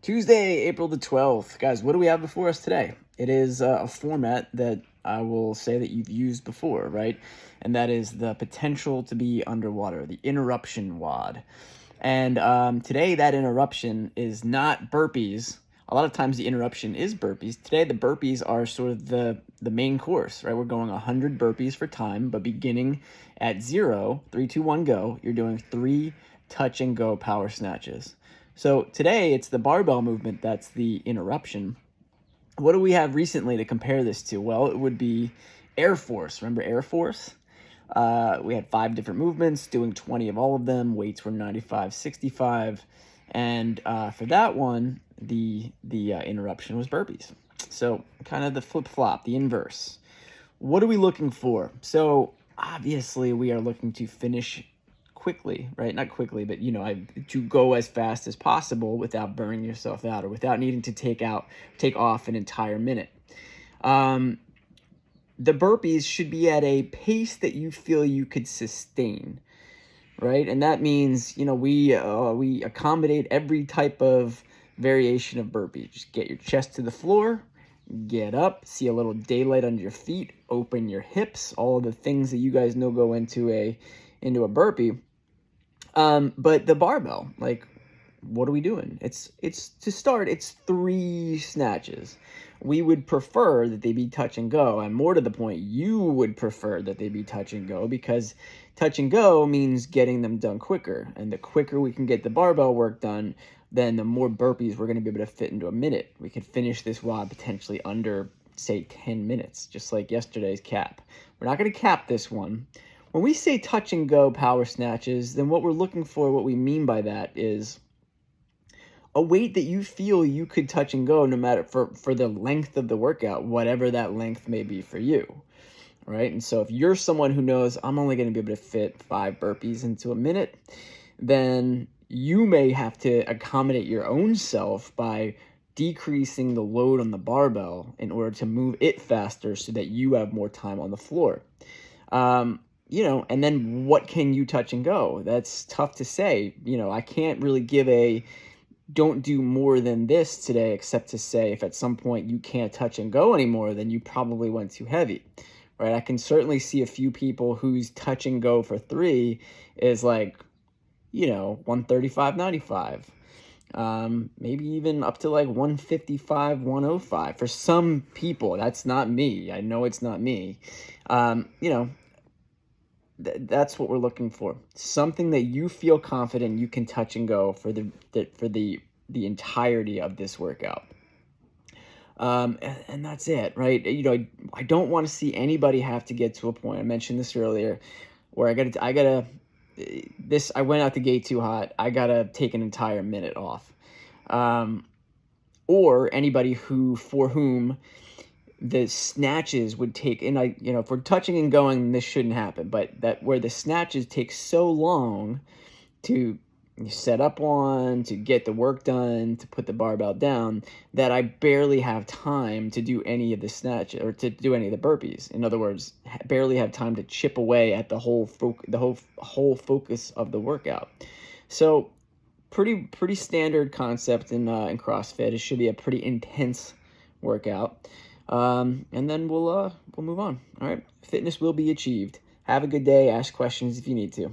Tuesday, April the 12th. Guys, what do we have before us today? It is a format that I will say that you've used before, right? And that is the potential to be underwater, the interruption WOD. And today, that interruption is not burpees. A lot of times, the interruption is burpees. Today, the burpees are sort of the main course, right? We're going 100 burpees for time, but beginning at 0, 3, 2, 1, go, you're doing 3 touch and go power snatches. So today it's the barbell movement that's the interruption. What do we have recently to compare this to? Well, it would be Air Force. Remember Air Force? We had 5 different movements, doing 20 of all of them. Weights were 95, 65. And for that one, the interruption was burpees. So kind of the flip-flop, the inverse. What are we looking for? So obviously we are looking to finish quickly, right? Not quickly, but to go as fast as possible without burning yourself out or without needing to take off an entire minute. The burpees should be at a pace that you feel you could sustain, right? And that means, we accommodate every type of variation of burpee. Just get your chest to the floor, get up, see a little daylight under your feet, open your hips, all of the things that you guys know go into a burpee. But the barbell, like, what are we doing? It's to start, it's 3 snatches. We would prefer that they be touch and go, and more to the point, you would prefer that they be touch and go, because touch and go means getting them done quicker, and the quicker we can get the barbell work done, then the more burpees we're going to be able to fit into a minute. We could finish this WOD potentially under, say, 10 minutes, just like yesterday's cap. We're not going to cap this one. When we say touch and go power snatches, then what we're looking for, what we mean by that is a weight that you feel you could touch and go no matter for the length of the workout, whatever that length may be for you, right? And so if you're someone who knows I'm only going to be able to fit 5 burpees into a minute, then you may have to accommodate your own self by decreasing the load on the barbell in order to move it faster so that you have more time on the floor. And then what can you touch and go? That's tough to say. I can't really give don't do more than this today, except to say if at some point you can't touch and go anymore, then you probably went too heavy, right? I can certainly see a few people whose touch and go for 3 is like, 135, 95. Maybe even up to like 155, 105. For some people, that's not me. I know it's not me. That's what we're looking for. Something that you feel confident you can touch and go for the entirety of this workout. And that's it, right? I don't want to see anybody have to get to a point. I mentioned this earlier, where I went out the gate too hot. I gotta take an entire minute off. Or anybody for whom the snatches would take, and if we're touching and going, this shouldn't happen, but that where the snatches take so long to set up on, to get the work done, to put the barbell down, that I barely have time to do any of the snatches or to do any of the burpees. In other words, barely have time to chip away at the whole focus of the workout. So pretty standard concept in CrossFit. It should be a pretty intense workout. And then we'll move on. All right. Fitness will be achieved. Have a good day. Ask questions if you need to.